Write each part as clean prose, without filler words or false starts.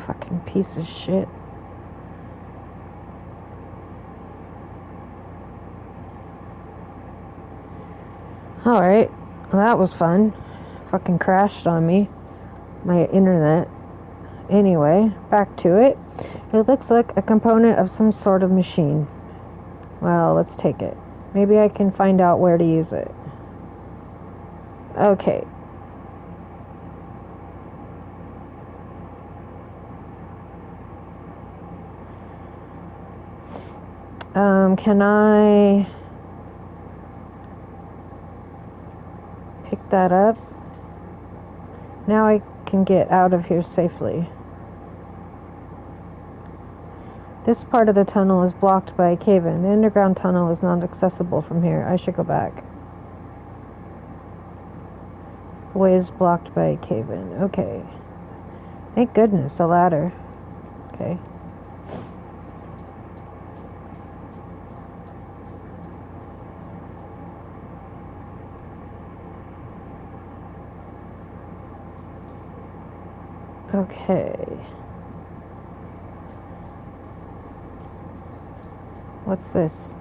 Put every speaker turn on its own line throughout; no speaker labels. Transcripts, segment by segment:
Fucking piece of shit. Alright, well, that was fun. Fucking crashed on me. My internet. Anyway, back to it. It looks like a component of some sort of machine. Well, let's take it. Maybe I can find out where to use it. Okay. Can I pick that up? Now I can get out of here safely. This part of the tunnel is blocked by a cave-in. The underground tunnel is not accessible from here. I should go back. The way is blocked by a cave-in. Okay. Thank goodness, a ladder. Okay. Okay. What's this?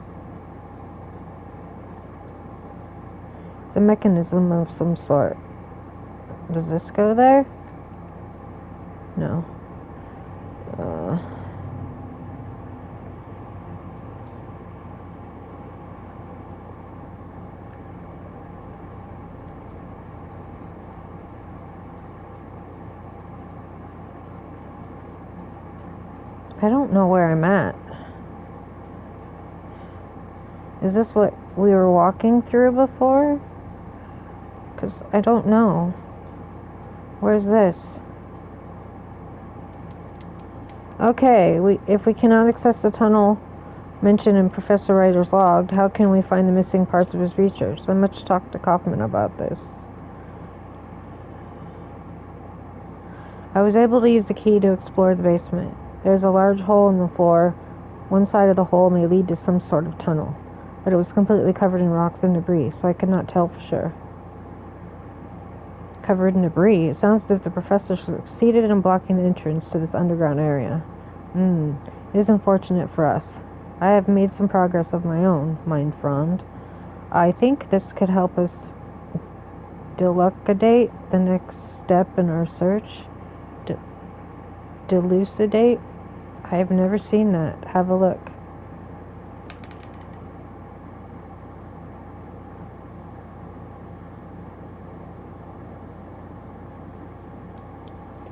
It's a mechanism of some sort. Does this go there? No. I don't know where I'm at. Is this what we were walking through before? Because I don't know. Where's this? Okay, if we cannot access the tunnel mentioned in Professor Ryder's log, how can we find the missing parts of his research? I much talked to Kaufman about this. I was able to use the key to explore the basement. There's a large hole in the floor. One side of the hole may lead to some sort of tunnel, but it was completely covered in rocks and debris, so I could not tell for sure. Covered in debris? It sounds as if the professor succeeded in blocking the entrance to this underground area. It is unfortunate for us. I have made some progress of my own, mind frowned. I think this could help us delucidate the next step in our search. Delucidate? I have never seen that. Have a look.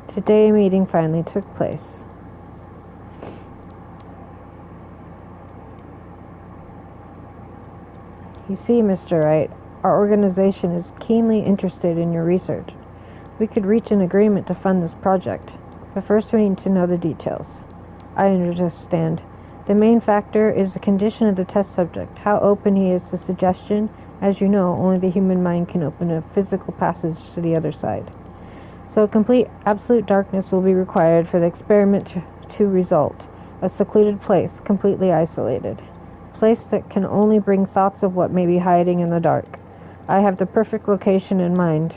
Today a meeting finally took place. You see, Mr. Wright, our organization is keenly interested in your research. We could reach an agreement to fund this project, but first we need to know the details. I understand. The main factor is the condition of the test subject, how open he is to suggestion. As you know, only the human mind can open a physical passage to the other side. So complete absolute darkness will be required for the experiment to result. A secluded place, completely isolated. A place that can only bring thoughts of what may be hiding in the dark. I have the perfect location in mind.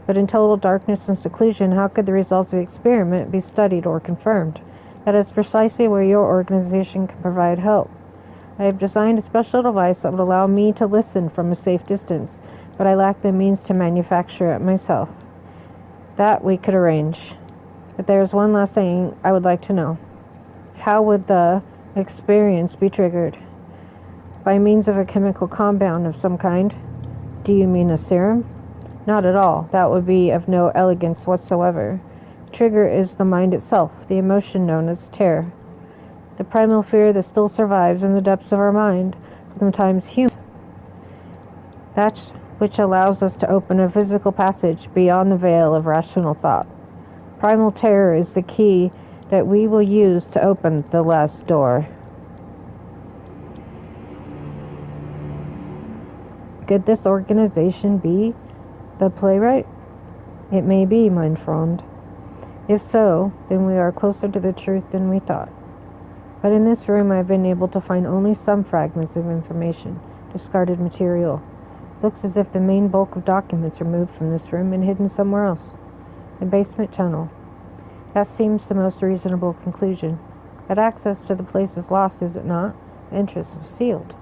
But in total darkness and seclusion, how could the results of the experiment be studied or confirmed? That is precisely where your organization can provide help. I have designed a special device that would allow me to listen from a safe distance, but I lack the means to manufacture it myself. That we could arrange. But there is one last thing I would like to know. How would the experience be triggered? By means of a chemical compound of some kind? Do you mean a serum? Not at all. That would be of no elegance whatsoever. The trigger is the mind itself, the emotion known as terror. The primal fear that still survives in the depths of our mind, sometimes human. That which allows us to open a physical passage beyond the veil of rational thought. Primal terror is the key that we will use to open the last door. Could this organization be the playwright? It may be, mein Freund. If so, then we are closer to the truth than we thought. But in this room I have been able to find only some fragments of information, discarded material. Looks as if the main bulk of documents are moved from this room and hidden somewhere else. The basement tunnel. That seems the most reasonable conclusion. But access to the place is lost, is it not? The entrance is sealed.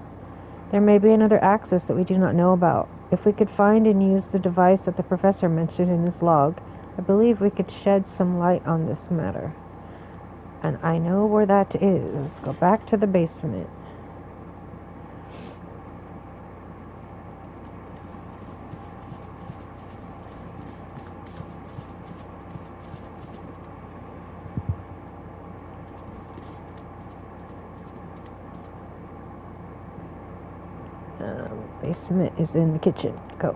There may be another access that we do not know about. If we could find and use the device that the professor mentioned in his log, I believe we could shed some light on this matter. And I know where that is. Go back to the basement. Basement is in the kitchen. Go.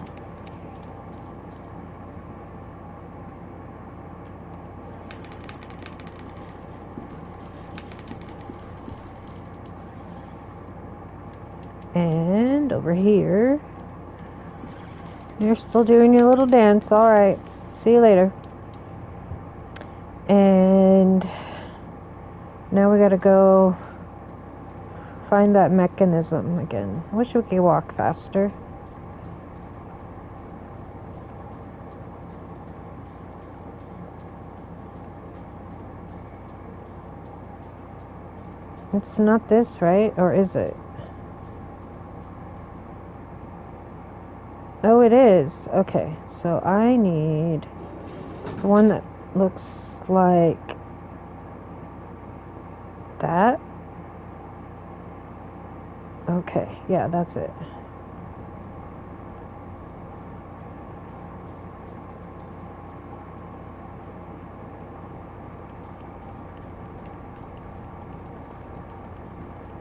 And over here. You're still doing your little dance. Alright. See you later. And now we gotta go find that mechanism again. I wish we could walk faster. It's not this, right? Or is it? Oh, it is. Okay, so I need the one that looks like that. Okay, yeah, that's it.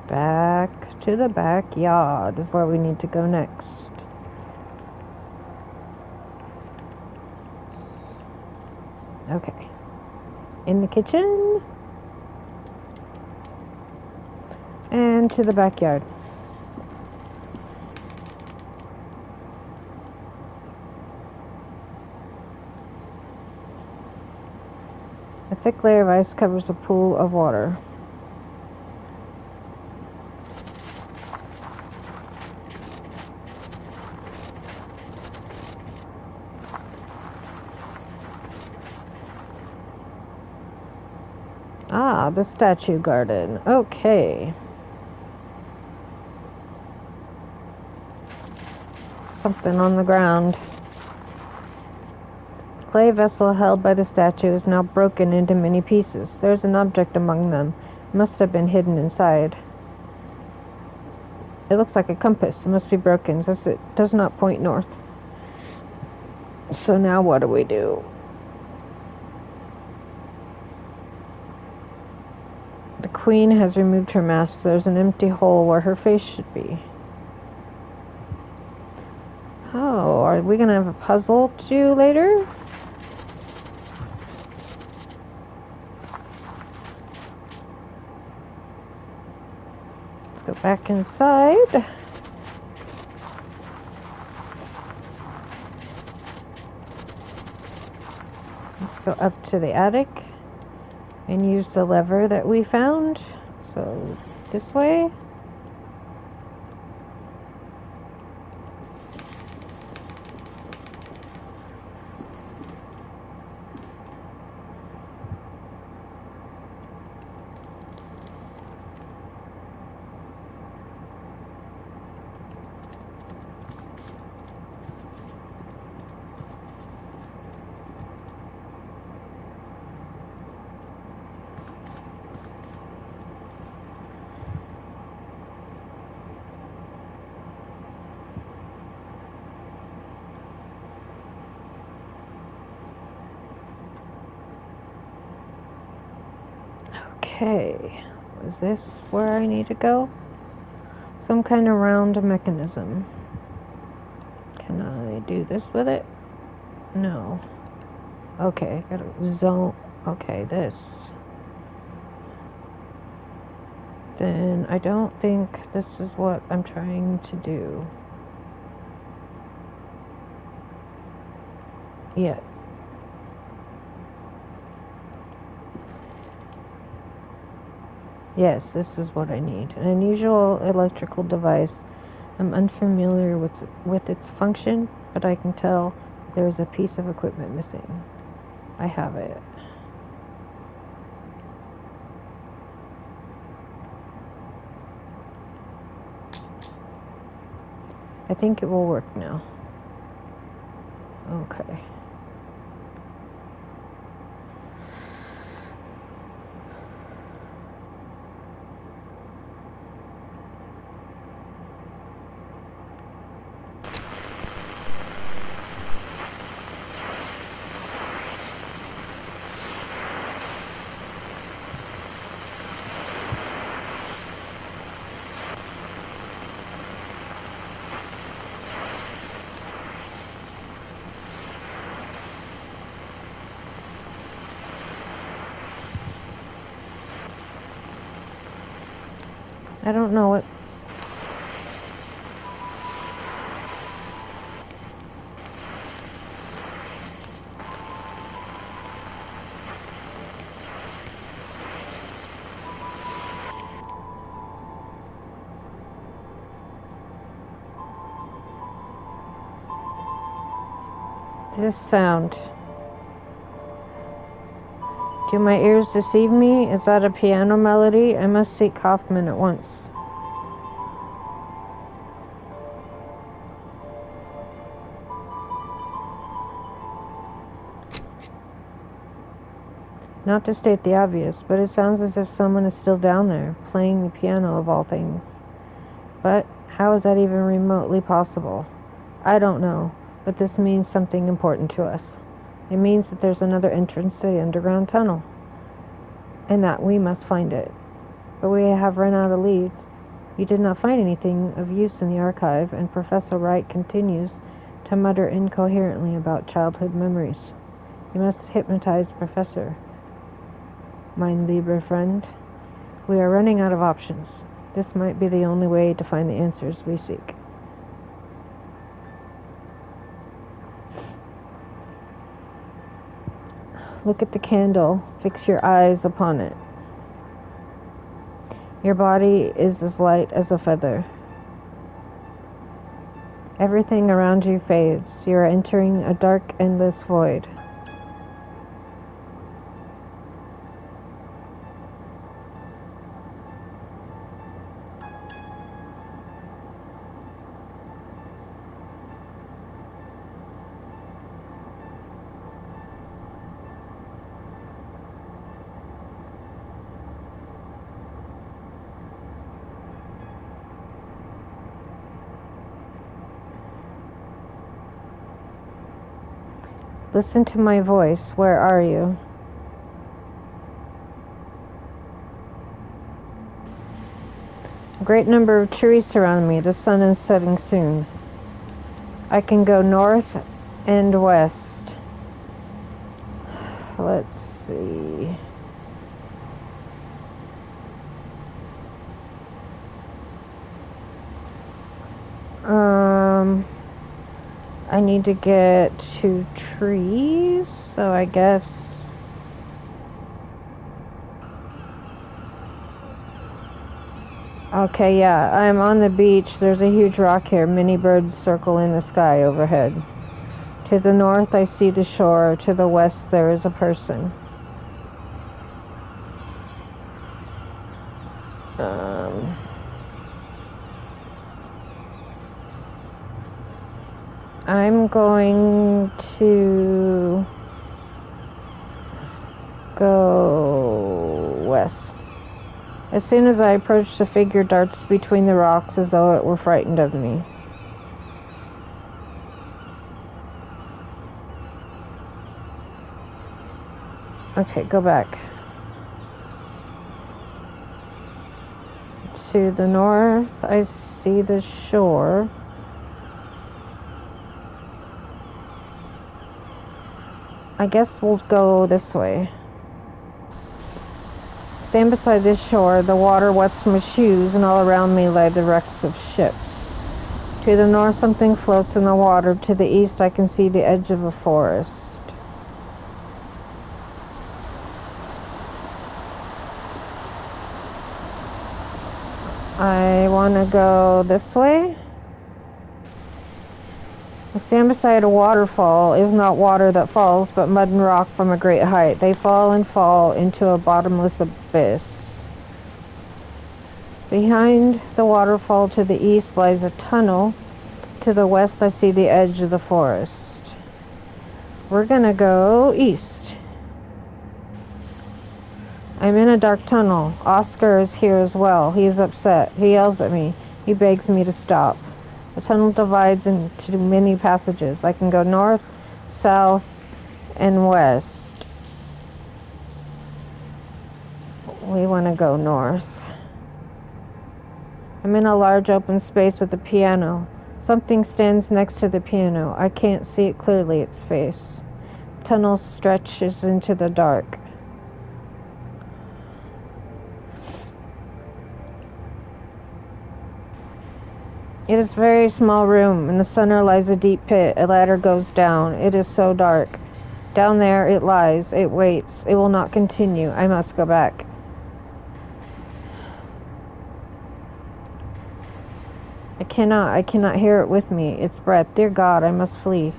Back to the backyard is where we need to go next. Okay. In the kitchen. And to the backyard. A thick layer of ice covers a pool of water. Ah, the statue garden. Okay. Something on the ground. The clay vessel held by the statue is now broken into many pieces. There's an object among them. It must have been hidden inside. It looks like a compass. It must be broken, since it does not point north. So now what do we do? The queen has removed her mask. There's an empty hole where her face should be. Oh, are we going to have a puzzle to do later? Let's go back inside. Let's go up to the attic and use the lever that we found. So, this way. Okay, is this where I need to go? Some kind of round mechanism. Can I do this with it? No. Okay, gotta zone. Okay, this. Then I don't think this is what I'm trying to do yet. Yes, this is what I need. An unusual electrical device. I'm unfamiliar with its function, but I can tell there's a piece of equipment missing. I have it. I think it will work now. Okay. I don't know what. This sound. Do my ears deceive me? Is that a piano melody? I must seek Kaufman at once. Not to state the obvious, but it sounds as if someone is still down there, playing the piano of all things. But how is that even remotely possible? I don't know, but this means something important to us. It means that there's another entrance to the underground tunnel, and that we must find it. But we have run out of leads. You did not find anything of use in the archive, and Professor Wright continues to mutter incoherently about childhood memories. You must hypnotize the Professor, mein lieber friend. We are running out of options. This might be the only way to find the answers we seek. Look at the candle. Fix your eyes upon it. Your body is as light as a feather. Everything around you fades. You are entering a dark, endless void. Listen to my voice. Where are you? A great number of trees surround me. The sun is setting soon. I can go north and west. Let's see. I need to get to trees, so I guess okay, yeah, I'm on the beach. There's a huge rock here. Many birds circle in the sky overhead. To the north, I see the shore. To the west, there is a person. I'm going to go west. As soon as I approach, the figure darts between the rocks as though it were frightened of me. Okay, go back. To the north, I see the shore. I guess we'll go this way. Stand beside this shore. The water wets my shoes, and all around me lie the wrecks of ships. To the north, something floats in the water. To the east, I can see the edge of a forest. I want to go this way. I stand beside a waterfall. It is not water that falls, but mud and rock from a great height. They fall and fall into a bottomless abyss. Behind the waterfall to the east lies a tunnel To the west, I see the edge of the forest. We're gonna go east. I'm in a dark tunnel. Oscar is here as well. He is upset. He yells at me. He begs me to stop. The tunnel divides into many passages. I can go north, south, and west. We want to go north. I'm in a large open space with a piano. Something stands next to the piano. I can't see it clearly, its face. The tunnel stretches into the dark. It is a very small room. In the center lies a deep pit. A ladder goes down. It is so dark. Down there it lies. It waits. It will not continue. I must go back. I cannot hear it with me. Its breath. Dear God, I must flee.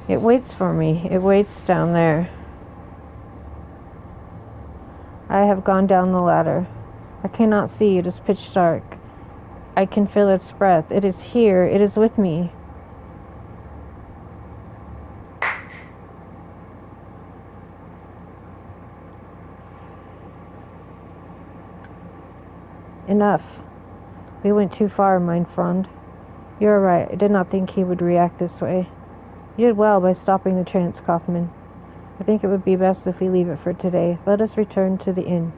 It waits for me. It waits down there. I have gone down the ladder. I cannot see. It is pitch dark. I can feel its breath. It is here. It is with me. Enough. We went too far, mein Freund. You are right. I did not think he would react this way. You did well by stopping the trance, Kaufman. I think it would be best if we leave it for today. Let us return to the inn.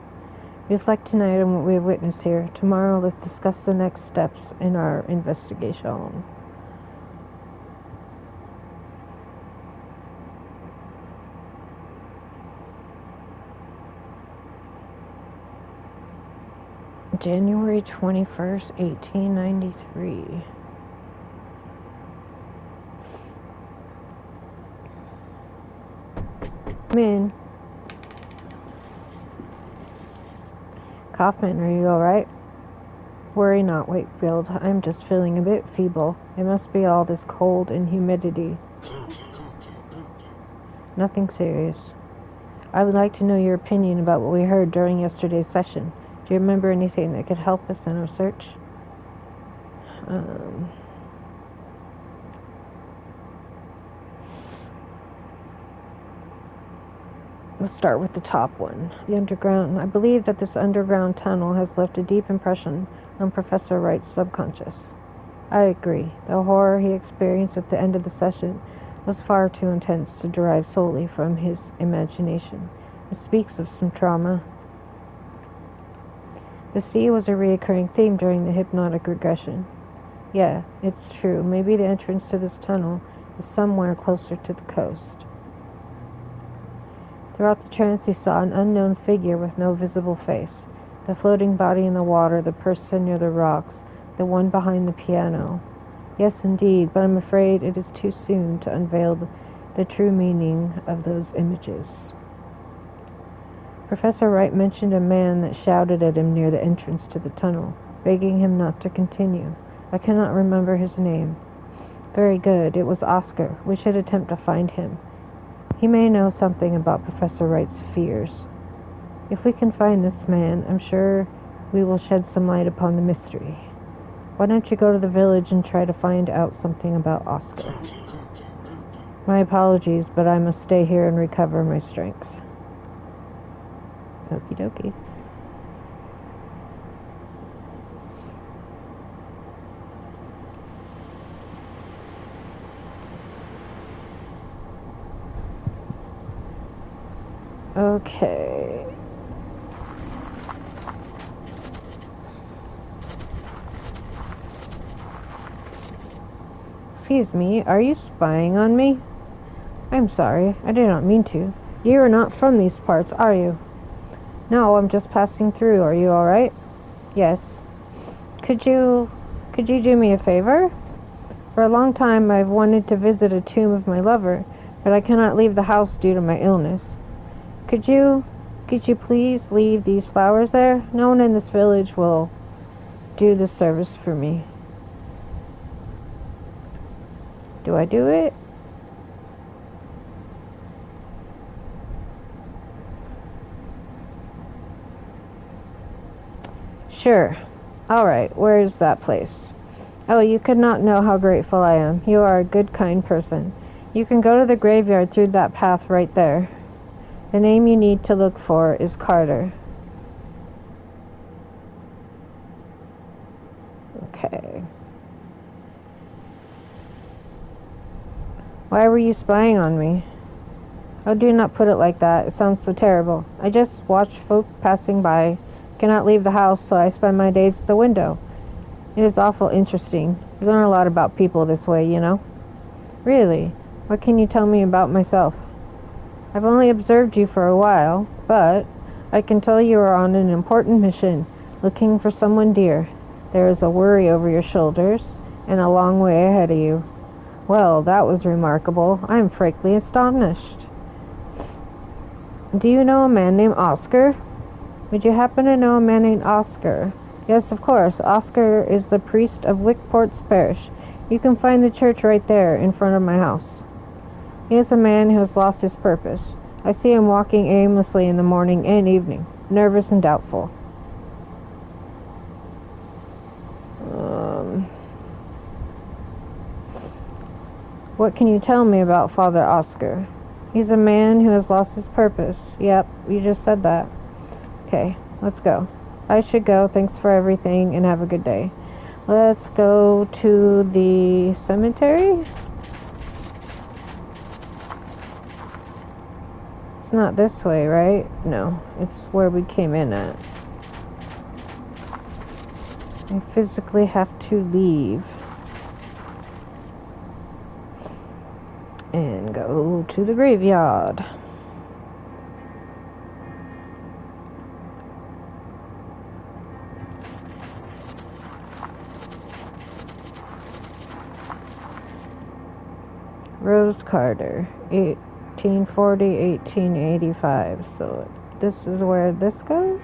Reflect tonight on what we have witnessed here. Tomorrow, let's discuss the next steps in our investigation. January 21st, 1893. Come in. Kaufman, are you alright? Worry not, Wakefield. I'm just feeling a bit feeble. It must be all this cold and humidity. Nothing serious. I would like to know your opinion about what we heard during yesterday's session. Do you remember anything that could help us in our search? Let's start with the top one. The underground. I believe that this underground tunnel has left a deep impression on Professor Wright's subconscious. I agree. The horror he experienced at the end of the session was far too intense to derive solely from his imagination. It speaks of some trauma. The sea was a recurring theme during the hypnotic regression. Yeah, it's true. Maybe the entrance to this tunnel is somewhere closer to the coast. Throughout the trance he saw an unknown figure with no visible face. The floating body in the water, the person near the rocks, the one behind the piano. Yes, indeed, but I'm afraid it is too soon to unveil the true meaning of those images. Professor Wright mentioned a man that shouted at him near the entrance to the tunnel, begging him not to continue. I cannot remember his name. Very good, it was Oscar. We should attempt to find him. He may know something about Professor Wright's fears. If we can find this man, I'm sure we will shed some light upon the mystery. Why don't you go to the village and try to find out something about Oscar? My apologies, but I must stay here and recover my strength. Okie dokie. Okay. Excuse me, are you spying on me? I'm sorry, I did not mean to. You are not from these parts, are you? No, I'm just passing through. Are you alright? Yes. Could you do me a favor? For a long time I've wanted to visit a tomb of my lover, but I cannot leave the house due to my illness. Could you please leave these flowers there? No one in this village will do this service for me. Do I do it? Sure. Alright, where is that place? Oh, you could not know how grateful I am. You are a good, kind person. You can go to the graveyard through that path right there. The name you need to look for is Carter. Okay. Why were you spying on me? Oh, do not put it like that. It sounds so terrible. I just watch folk passing by. Cannot leave the house, so I spend my days at the window. It is awful interesting. You learn a lot about people this way, you know. Really? What can you tell me about myself? I've only observed you for a while, but I can tell you are on an important mission, looking for someone dear. There is a worry over your shoulders, and a long way ahead of you. Well, that was remarkable. I am frankly astonished. Do you know a man named Oscar? Would you happen to know a man named Oscar? Yes, of course. Oscar is the priest of Wickport's parish. You can find the church right there in front of my house. He is a man who has lost his purpose. I see him walking aimlessly in the morning and evening, nervous and doubtful. What can you tell me about Father Oscar? He's a man who has lost his purpose. Yep, you just said that. Okay, let's go. I should go. Thanks for everything and have a good day. Let's go to the cemetery. It's not this way, right? No, it's where we came in at. I physically have to leave and go to the graveyard. Rose Carter, 1840-1885. So this is where this goes?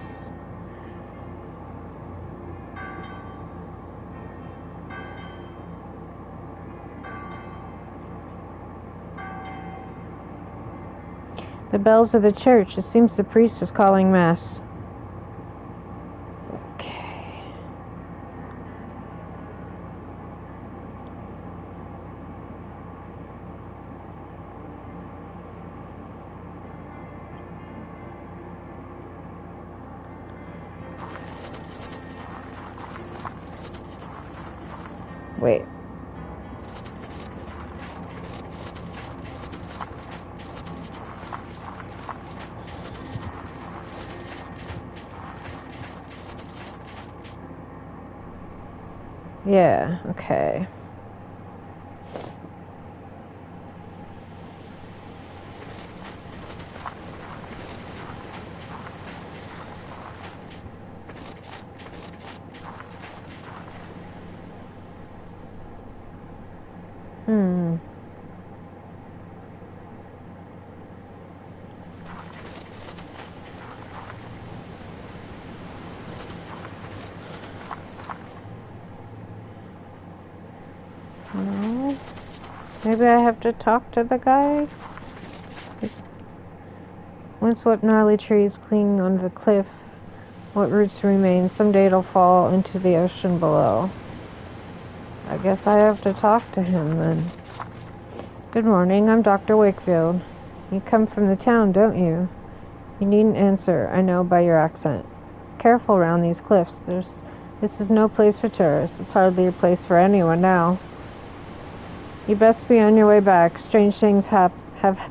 The bells of the church. It seems the priest is calling mass. Okay. Wait. Yeah, okay. No. Maybe I have to talk to the guy? Once what gnarly trees cling onto the cliff, what roots remain, someday it'll fall into the ocean below. I guess I have to talk to him then. Good morning, I'm Dr. Wakefield. You come from the town, don't you? You needn't answer, I know by your accent. Careful around these cliffs. This is no place for tourists. It's hardly a place for anyone now. You best be on your way back. Strange things have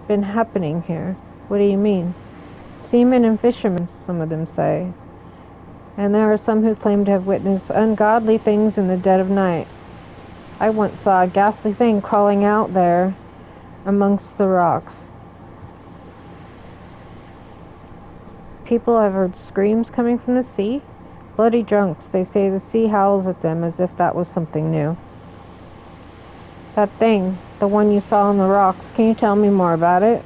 been happening here. What do you mean? Seamen and fishermen, some of them say. And there are some who claim to have witnessed ungodly things in the dead of night. I once saw a ghastly thing crawling out there amongst the rocks. People have heard screams coming from the sea. Bloody drunks, they say the sea howls at them as if that was something new. That thing, the one you saw on the rocks, can you tell me more about it?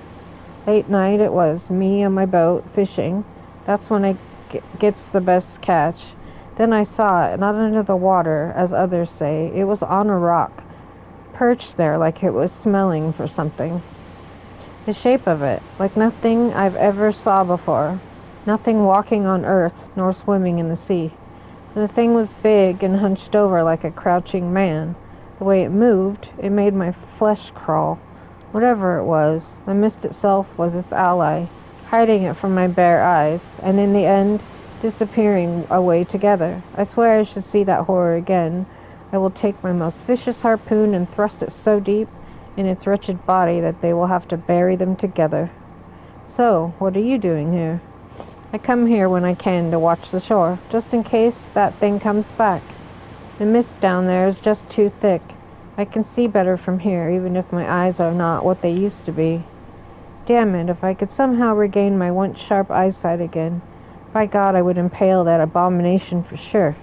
Late night it was, me on my boat, fishing. That's when it gets the best catch. Then I saw it, not under the water, as others say. It was on a rock, perched there like it was smelling for something. The shape of it, like nothing I've ever saw before. Nothing walking on earth, nor swimming in the sea. The thing was big and hunched over like a crouching man. The way it moved, it made my flesh crawl. Whatever it was, the mist itself was its ally, hiding it from my bare eyes, and in the end, disappearing away together. I swear I should see that horror again. I will take my most vicious harpoon and thrust it so deep in its wretched body that they will have to bury them together. So, what are you doing here? I come here when I can to watch the shore, just in case that thing comes back. The mist down there is just too thick. I can see better from here, even if my eyes are not what they used to be. Damn it, if I could somehow regain my once sharp eyesight again, by God, I would impale that abomination for sure.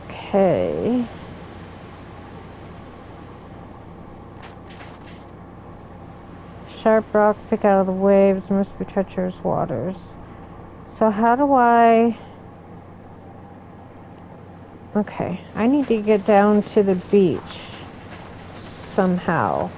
Okay. Sharp rock, pick out of the waves, must be treacherous waters. So how do I... Okay, I need to get down to the beach somehow.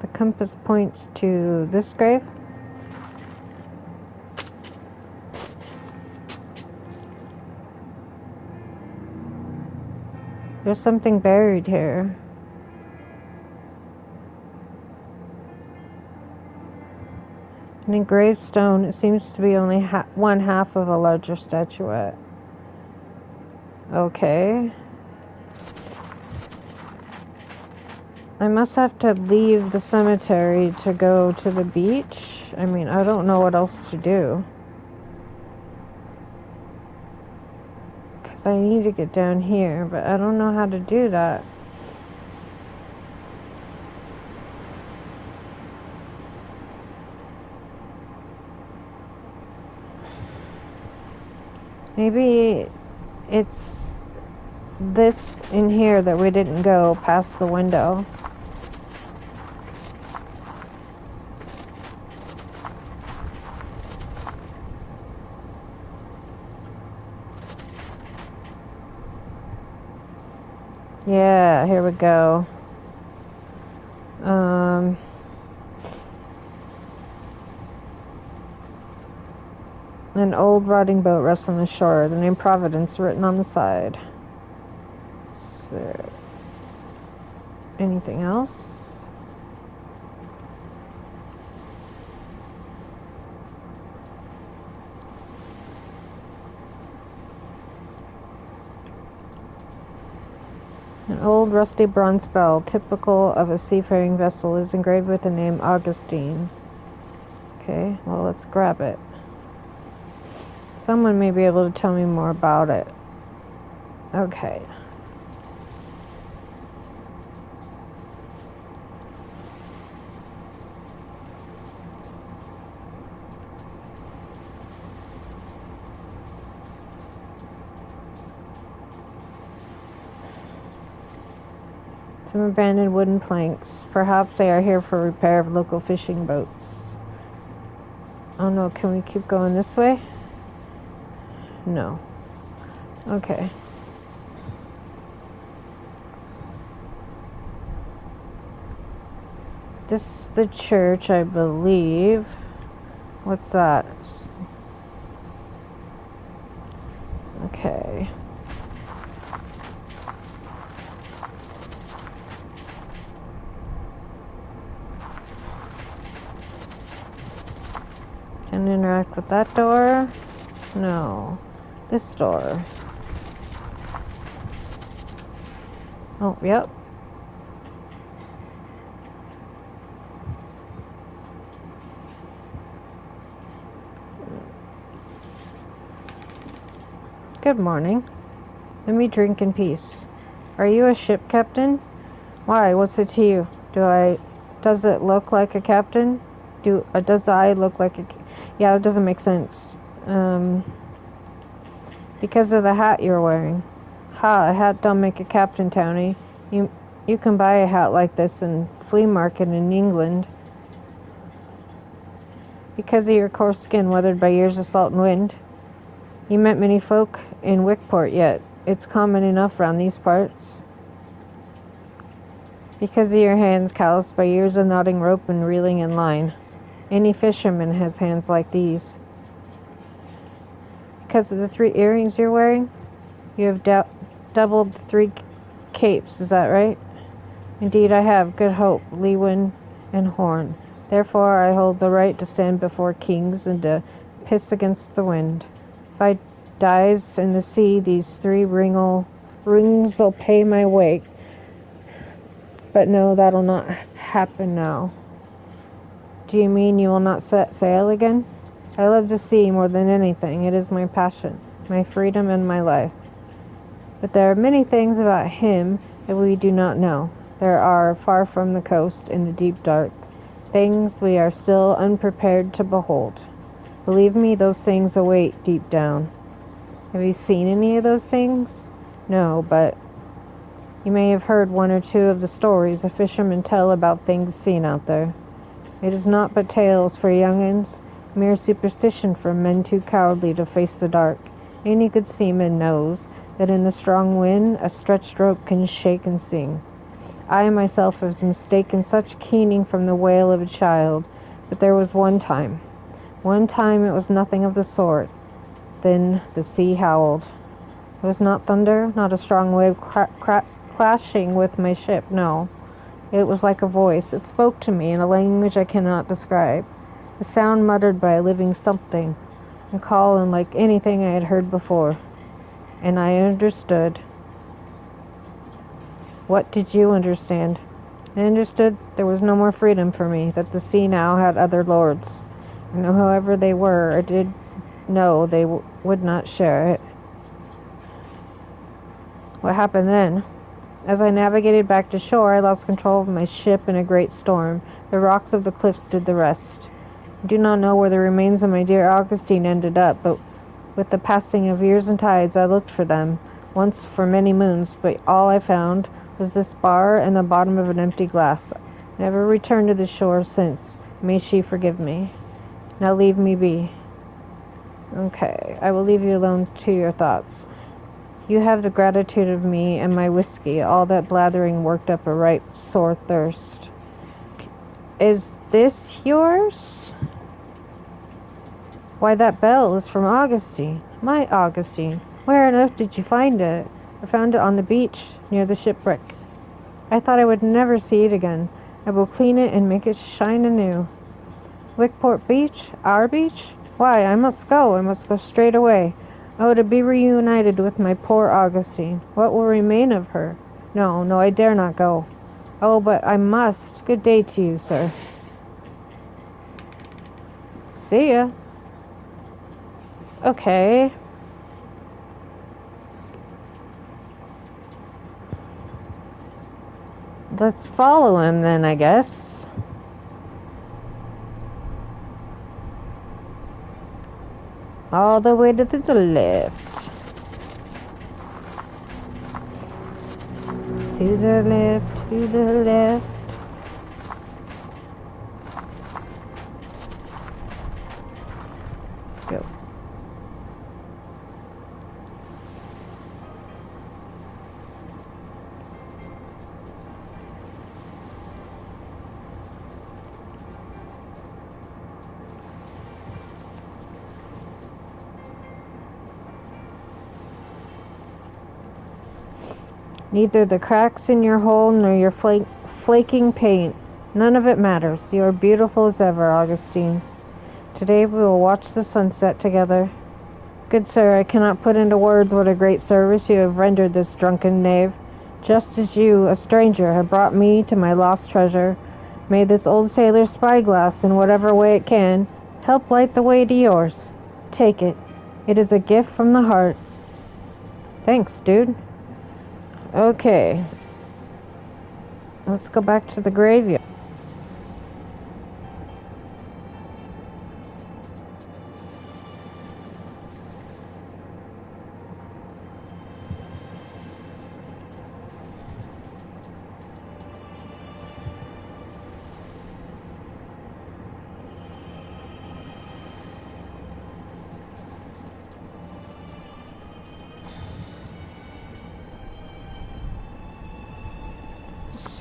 The compass points to this grave. There's something buried here. An engraved stone. It seems to be only one half of a larger statuette. Okay. I must have to leave the cemetery to go to the beach. I mean, I don't know what else to do. Because I need to get down here, but I don't know how to do that. Maybe it's this in here that we didn't go past the window. Yeah, here we go. An old rotting boat rests on the shore. The name Providence written on the side. Is there anything else? An old rusty bronze bell, typical of a seafaring vessel, is engraved with the name Augustine. Okay, well, let's grab it. Someone may be able to tell me more about it. Okay. Some abandoned wooden planks. Perhaps they are here for repair of local fishing boats. Oh no, can we keep going this way? No. Okay. This is the church, I believe. What's that? Okay. Can I interact with that door? No. This door. Oh, yep. Good morning. Let me drink in peace. Are you a ship captain? Why, what's it to you? Does it look like a captain? Does I look like a... Yeah, that doesn't make sense. Because of the hat you're wearing. Ha, a hat don't make a captain, Townie. You can buy a hat like this in flea market in England. Because of your coarse skin weathered by years of salt and wind. You met many folk in Wickport, yet it's common enough round these parts. Because of your hands calloused by years of knotting rope and reeling in line. Any fisherman has hands like these. Because of the 3 earrings you're wearing, you have doubled the 3 capes, is that right? Indeed I have, good hope, Leewin and Horn. Therefore I hold the right to stand before kings and to piss against the wind. If I dies in the sea, these 3 rings'll pay my wake. But no, that'll not happen now. Do you mean you will not set sail again? I love the sea more than anything. It is my passion, my freedom, and my life. But there are many things about him that we do not know. There are, far from the coast, in the deep dark, things we are still unprepared to behold. Believe me, those things await deep down. Have you seen any of those things? No, but you may have heard 1 or 2 of the stories a fishermen tell about things seen out there. It is not but tales for young'uns, mere superstition for men too cowardly to face the dark. Any good seaman knows that in the strong wind a stretched rope can shake and sing. I myself have mistaken such keening from the wail of a child, but there was one time it was nothing of the sort. Then the sea howled. It was not thunder, not a strong wave clashing with my ship, no. It was like a voice. It spoke to me in a language I cannot describe. A sound muttered by a living something, a call unlike anything I had heard before. And I understood. What did you understand? I understood there was no more freedom for me, that the sea now had other lords. And however they were, I did know they would not share it. What happened then? As I navigated back to shore, I lost control of my ship in a great storm. The rocks of the cliffs did the rest. I do not know where the remains of my dear Augustine ended up, but with the passing of years and tides I looked for them, once for many moons, but all I found was this bar and the bottom of an empty glass. I never returned to the shore since. May she forgive me. Now leave me be. Okay, I will leave you alone to your thoughts. You have the gratitude of me and my whiskey. All that blathering worked up a right sore thirst. Is this yours? Why, that bell is from Augustine. My Augustine. Where on earth did you find it? I found it on the beach near the shipwreck. I thought I would never see it again. I will clean it and make it shine anew. Wickport Beach? Our beach? Why, I must go. I must go straight away. Oh, to be reunited with my poor Augustine. What will remain of her? No, I dare not go. Oh, but I must. Good day to you, sir. See ya. Okay. Let's follow him then, I guess. All the way to the left. To the left, to the left. Go. Neither the cracks in your hull nor your flaking paint. None of it matters. You are beautiful as ever, Augustine. Today we will watch the sunset together. Good sir, I cannot put into words what a great service you have rendered this drunken knave. Just as you, a stranger, have brought me to my lost treasure, may this old sailor's spyglass, in whatever way it can, help light the way to yours. Take it. It is a gift from the heart. Thanks, dude. Okay. Let's go back to the graveyard.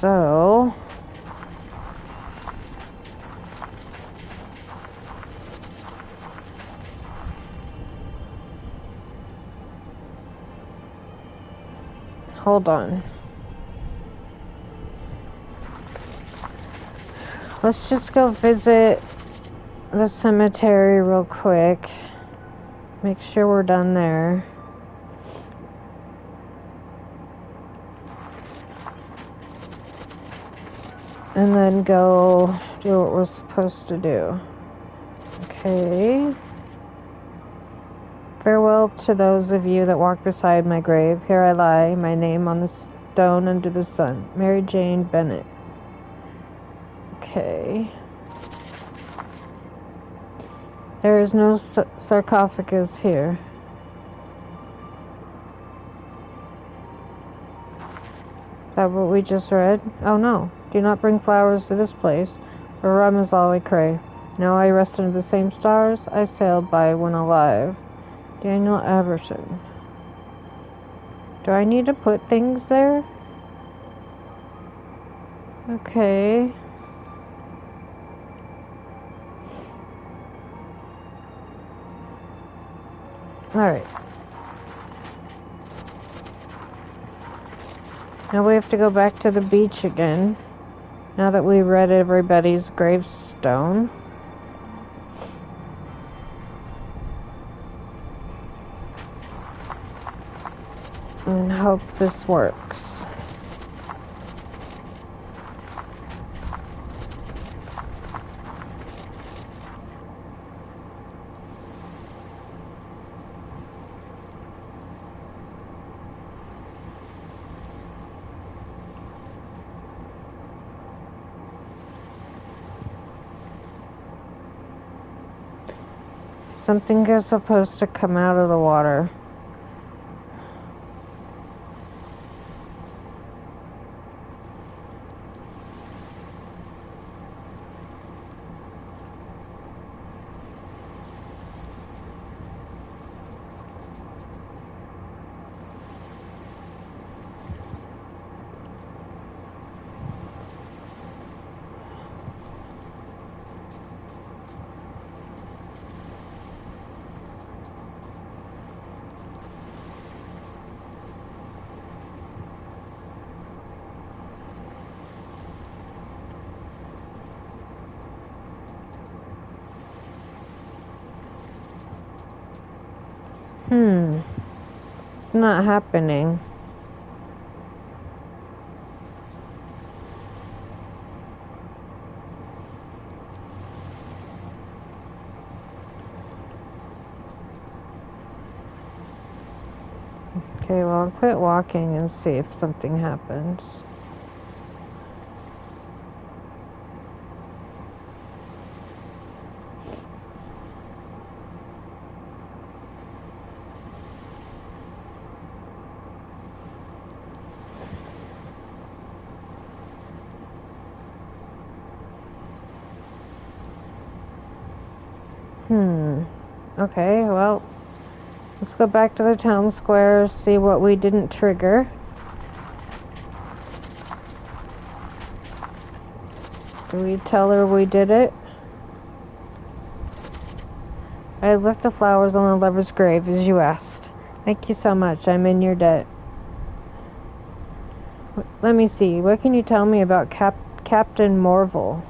So... hold on. Let's just go visit the cemetery real quick. Make sure we're done there. And then go do what we're supposed to do. Okay. Farewell to those of you that walk beside my grave. Here I lie, my name on the stone under the sun. Mary Jane Bennett. Okay. There is no sarcophagus here. Is that what we just read? Oh no. Do not bring flowers to this place, for rum is all I crave. Now I rest under the same stars I sailed by when alive. Daniel Everton. Do I need to put things there? Okay. Alright. Now we have to go back to the beach again. Now that we read everybody's gravestone. And hope this works. Something is supposed to come out of the water. It's not happening. Okay, well, I'll quit walking and see if something happens. Okay, well, let's go back to the town square, see what we didn't trigger. Do we tell her we did it? I left the flowers on the lover's grave as you asked. Thank you so much. I'm in your debt. Let me see. What can you tell me about Captain Morville?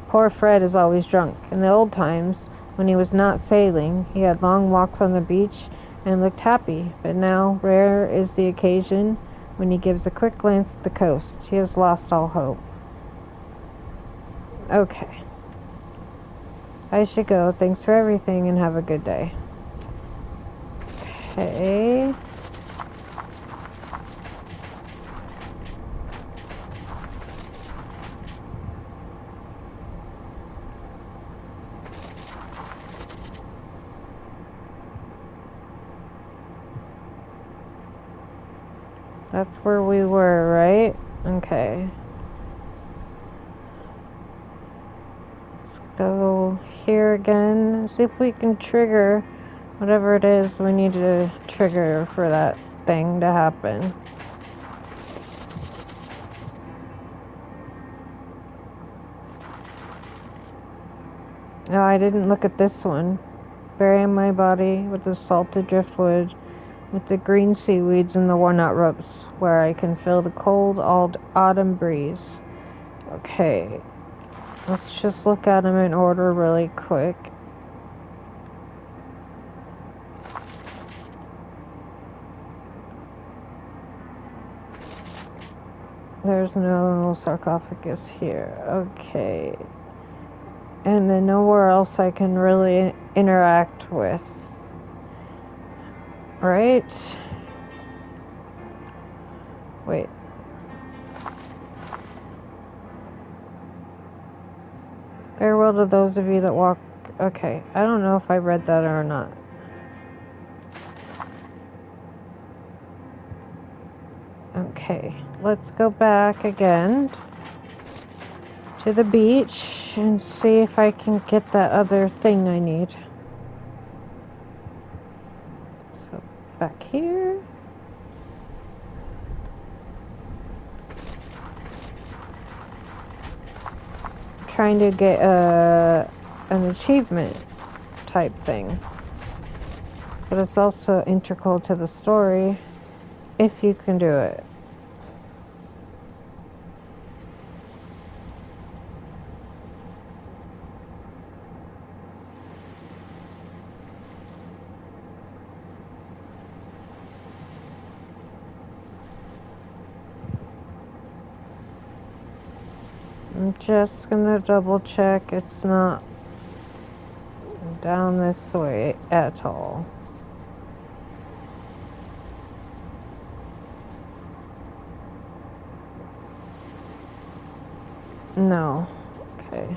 Poor Fred is always drunk. In the old times, when he was not sailing, he had long walks on the beach and looked happy, but now rare is the occasion when he gives a quick glance at the coast. He has lost all hope. Okay. I should go. Thanks for everything and have a good day. Okay. That's where we were, right? Okay. Let's go here again. See if we can trigger whatever it is we need to trigger for that thing to happen. No, I didn't look at this one. Burying my body with the salted driftwood, with the green seaweeds and the walnut ropes, where I can feel the cold autumn breeze. Okay, let's just look at them in order really quick. There's no sarcophagus here. Okay. And then nowhere else I can really interact with. Right? Wait. Farewell to those of you that walk... Okay, I don't know if I read that or not. Okay, let's go back again to the beach and see if I can get that other thing I need. So, back here. I'm trying to get an achievement type thing. But it's also integral to the story if you can do it. I'm just gonna double check it's not down this way at all. No. Okay.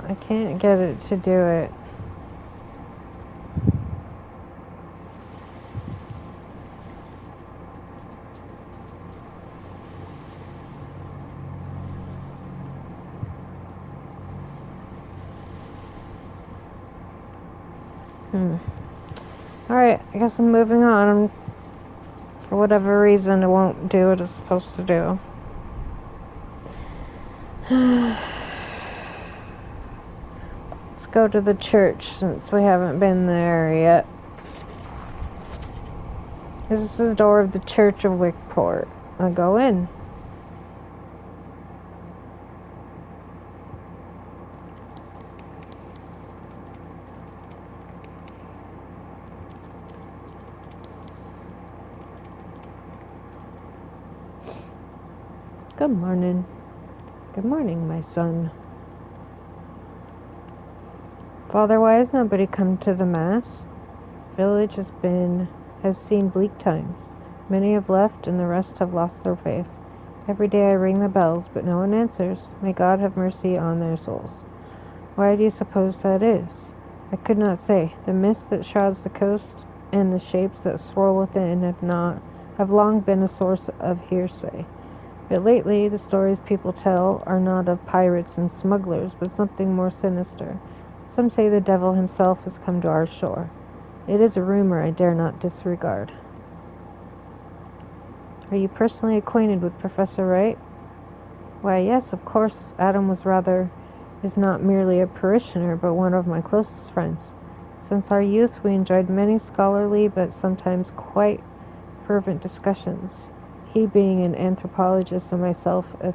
I can't get it to do it. Alright, I guess I'm moving on. For whatever reason, it won't do what it's supposed to do. Let's go to the church since we haven't been there yet. This is the door of the Church of Wickport. I'll go in. Good morning. Good morning, my son. Father, why has nobody come to the Mass? The village has seen bleak times. Many have left, and the rest have lost their faith. Every day I ring the bells, but no one answers. May God have mercy on their souls. Why do you suppose that is? I could not say. The mist that shrouds the coast and the shapes that swirl within have long been a source of hearsay. But lately, the stories people tell are not of pirates and smugglers, but something more sinister. Some say the devil himself has come to our shore. It is a rumor I dare not disregard. Are you personally acquainted with Professor Wright? Why, yes, of course. Adam is not merely a parishioner, but one of my closest friends. Since our youth, we enjoyed many scholarly, but sometimes quite fervent discussions. He being an anthropologist and myself a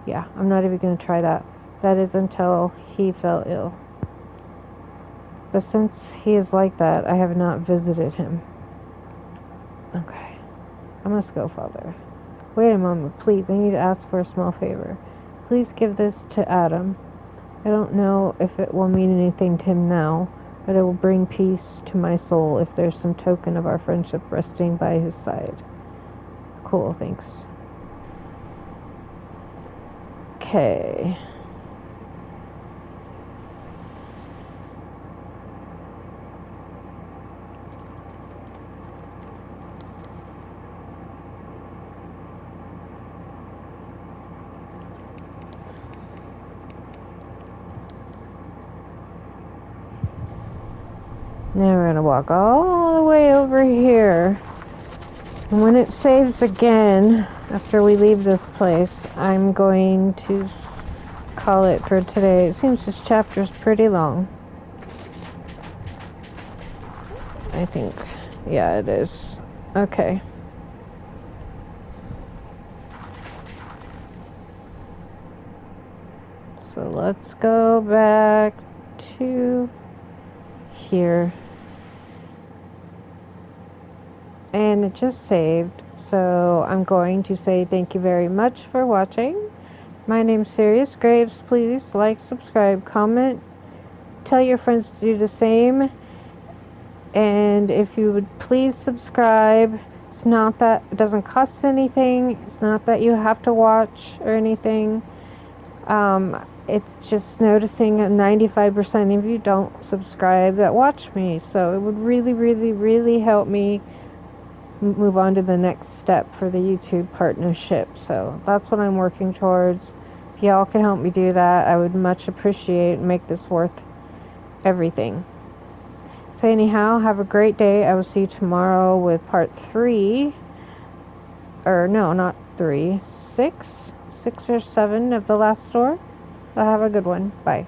Yeah, I'm not even going to try that. That is until he fell ill. But since he is like that, I have not visited him. Okay. I must go, Father. Wait a moment, please. I need to ask for a small favor. Please give this to Adam. I don't know if it will mean anything to him now, but it will bring peace to my soul if there's some token of our friendship resting by his side. Cool, thanks. Okay. Now we're going to walk all the way over here. And when it saves again, after we leave this place, I'm going to call it for today. It seems this chapter's pretty long. I think. Yeah, it is. Okay. So let's go back to here. And it just saved. So I'm going to say thank you very much for watching. My name's Sirius Graves. Please like, subscribe, comment. Tell your friends to do the same. And if you would please subscribe. It's not that it doesn't cost anything. It's not that you have to watch or anything. It's just noticing that 95% of you don't subscribe that watch me. So it would really, really, really help me move on to the next step for the YouTube partnership. So that's what I'm working towards. If y'all can help me do that, I would much appreciate and make this worth everything. So anyhow, have a great day. I will see you tomorrow with part 3. Or no, not 3. 6 or 7 of The Last Store. So have a good one. Bye.